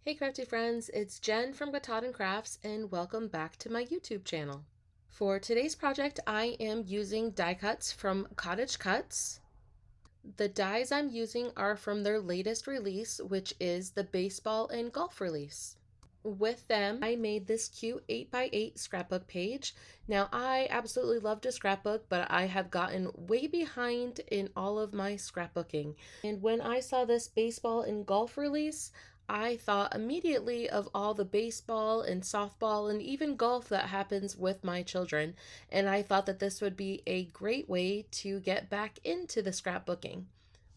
Hey Crafty Friends, it's Jen from Cottage Crafts and welcome back to my YouTube channel. For today's project, I am using die cuts from Cottage Cutz. The dies I'm using are from their latest release, which is the baseball and golf release. With them, I made this cute 8x8 scrapbook page. Now, I absolutely love to scrapbook, but I have gotten way behind in all of my scrapbooking. And when I saw this baseball and golf release, I thought immediately of all the baseball and softball and even golf that happens with my children. And I thought that this would be a great way to get back into the scrapbooking.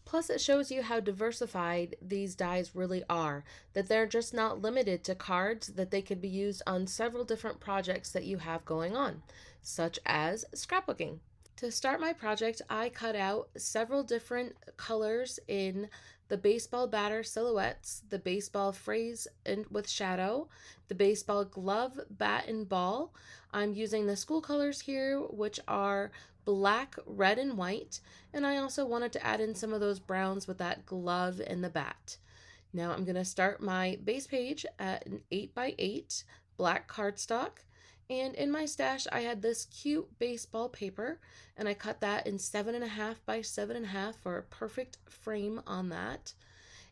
Plus, it shows you how diversified these dies really are, that they're just not limited to cards, that they could be used on several different projects that you have going on, such as scrapbooking. To start my project, I cut out several different colors in the baseball batter silhouettes, the baseball phrase and with shadow, the baseball glove, bat, and ball. I'm using the school colors here, which are black, red, and white, and I also wanted to add in some of those browns with that glove and the bat. Now I'm going to start my base page at an 8x8 black cardstock. And in my stash, I had this cute baseball paper, and I cut that in 7.5 by 7.5 for a perfect frame on that.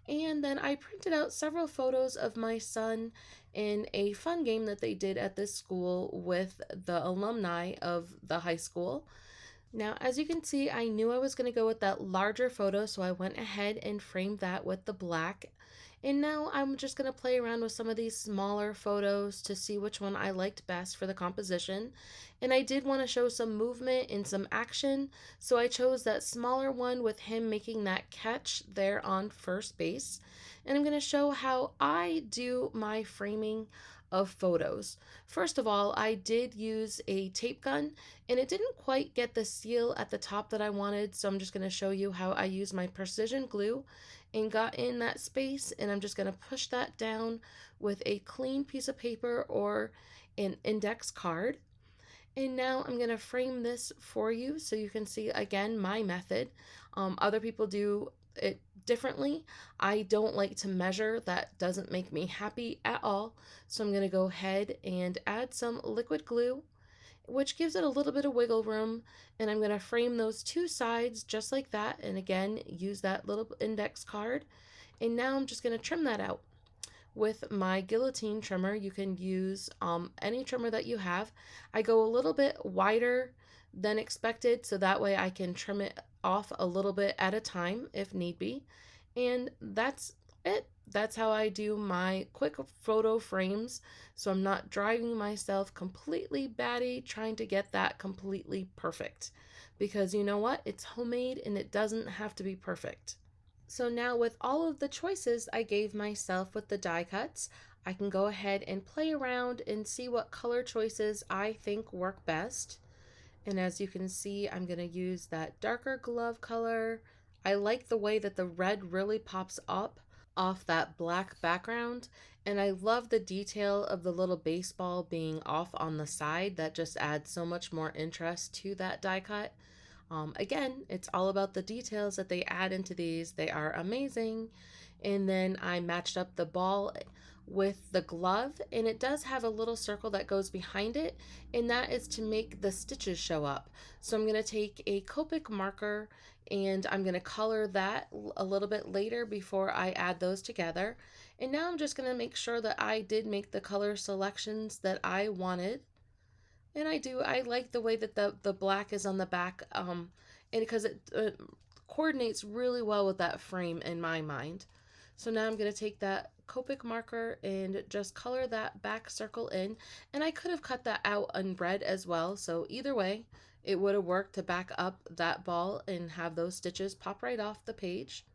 And then I printed out several photos of my son in a fun game that they did at this school with the alumni of the high school. Now, as you can see, I knew I was going to go with that larger photo, so I went ahead and framed that with the black. And now I'm just going to play around with some of these smaller photos to see which one I liked best for the composition. And I did want to show some movement and some action, so I chose that smaller one with him making that catch there on first base. And I'm going to show how I do my framing of photos. First of all, I did use a tape gun and it didn't quite get the seal at the top that I wanted, so I'm just going to show you how I use my precision glue and got in that space, and I'm just going to push that down with a clean piece of paper or an index card. And now I'm going to frame this for you so you can see again my method. Other people do it differently. I don't like to measure. That doesn't make me happy at all. So I'm going to go ahead and add some liquid glue, which gives it a little bit of wiggle room. And I'm going to frame those two sides just like that. And again, use that little index card. And now I'm just going to trim that out. With my guillotine trimmer, you can use any trimmer that you have. I go a little bit wider than expected, so that way I can trim it off a little bit at a time if need be. And that's it. That's how I do my quick photo frames, so I'm not driving myself completely batty trying to get that completely perfect. Because you know what? It's homemade and it doesn't have to be perfect. So now with all of the choices I gave myself with the die cuts, I can go ahead and play around and see what color choices I think work best. And as you can see, I'm going to use that darker glove color. I like the way that the red really pops up off that black background. And I love the detail of the little baseball being off on the side. That just adds so much more interest to that die cut. Again, it's all about the details that they add into these. They are amazing. And then I matched up the ball with the glove, and it does have a little circle that goes behind it, and that is to make the stitches show up. So I'm going to take a Copic marker and I'm going to color that a little bit later before I add those together. And now I'm just going to make sure that I did make the color selections that I wanted. And I like the way that the black is on the back, and because it coordinates really well with that frame in my mind. So now I'm going to take that Copic marker and just color that back circle in. And I could have cut that out unread as well. So either way, it would have worked to back up that ball and have those stitches pop right off the page.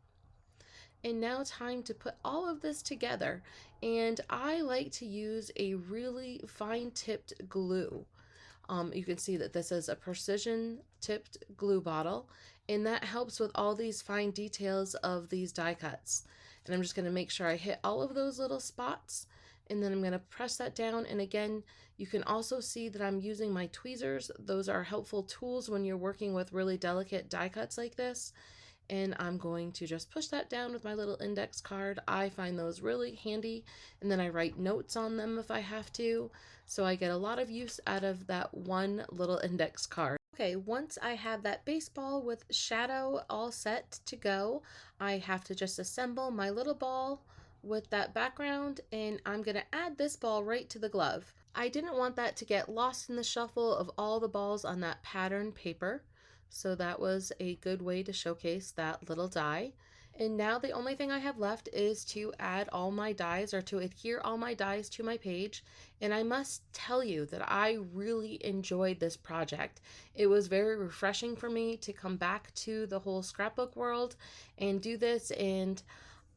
And now time to put all of this together. And I like to use a really fine tipped glue. You can see that this is a precision tipped glue bottle, and that helps with all these fine details of these die cuts. And I'm just going to make sure I hit all of those little spots, and then I'm going to press that down. And again, you can also see that I'm using my tweezers. Those are helpful tools when you're working with really delicate die cuts like this. and I'm going to just push that down with my little index card. I find those really handy, and then I write notes on them if I have to, so I get a lot of use out of that one little index card. Okay, once I have that baseball with shadow all set to go, I have to just assemble my little ball with that background, and I'm going to add this ball right to the glove. I didn't want that to get lost in the shuffle of all the balls on that pattern paper, so that was a good way to showcase that little die. And now the only thing I have left is to add all my dies, or to adhere all my dies to my page. And I must tell you that I really enjoyed this project. It was very refreshing for me to come back to the whole scrapbook world and do this, and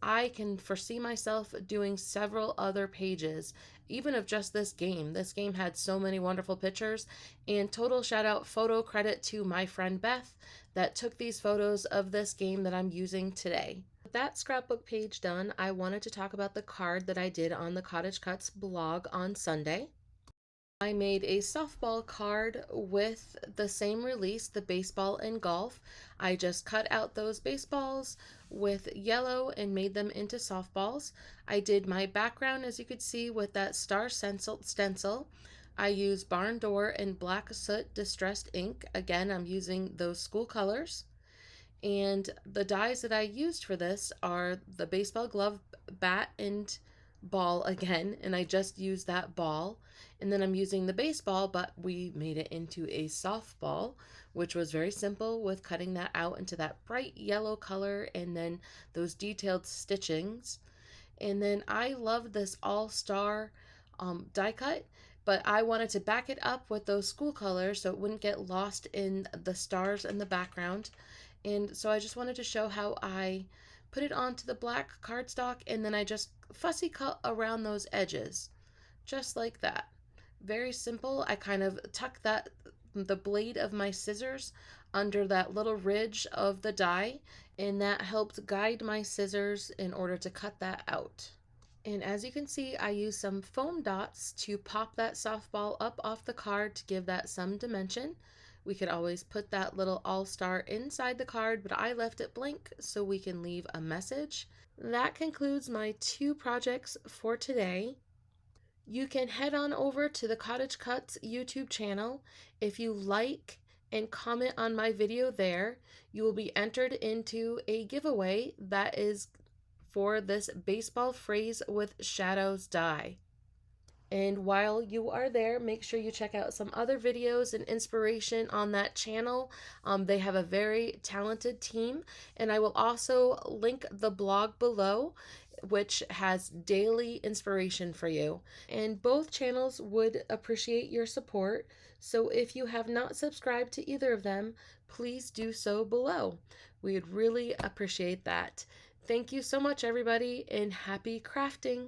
I can foresee myself doing several other pages, even of just this game. This game had so many wonderful pictures, and total shout out photo credit to my friend Beth that took these photos of this game that I'm using today. With that scrapbook page done, I wanted to talk about the card that I did on the Cottage Cutz blog on Sunday. I made a softball card with the same release, the baseball and golf. I just cut out those baseballs with yellow and made them into softballs. I did my background, as you could see, with that star stencil. I used barn door and black soot distressed ink. Again, I'm using those school colors. And the dies that I used for this are the baseball glove, bat, and ball again, and I just used that ball. And then I'm using the baseball, but we made it into a softball, which was very simple with cutting that out into that bright yellow color and then those detailed stitchings. And then I love this all-star die cut, but I wanted to back it up with those school colors so it wouldn't get lost in the stars in the background. And so I just wanted to show how I put it onto the black cardstock, and then I just fussy cut around those edges, just like that. Very simple. I kind of tuck the blade of my scissors under that little ridge of the die, and that helped guide my scissors in order to cut that out. And as you can see, I used some foam dots to pop that softball up off the card to give that some dimension. We could always put that little all-star inside the card, but I left it blank so we can leave a message. That concludes my 2 projects for today. You can head on over to the Cottage Cutz YouTube channel. If you like and comment on my video there, you will be entered into a giveaway that is for this baseball phrase with shadows die. And while you are there, make sure you check out some other videos and inspiration on that channel. They have a very talented team, and I will also link the blog below, which has daily inspiration for you. And both channels would appreciate your support, so if you have not subscribed to either of them, please do so below. We would really appreciate that. Thank you so much, everybody, and happy crafting!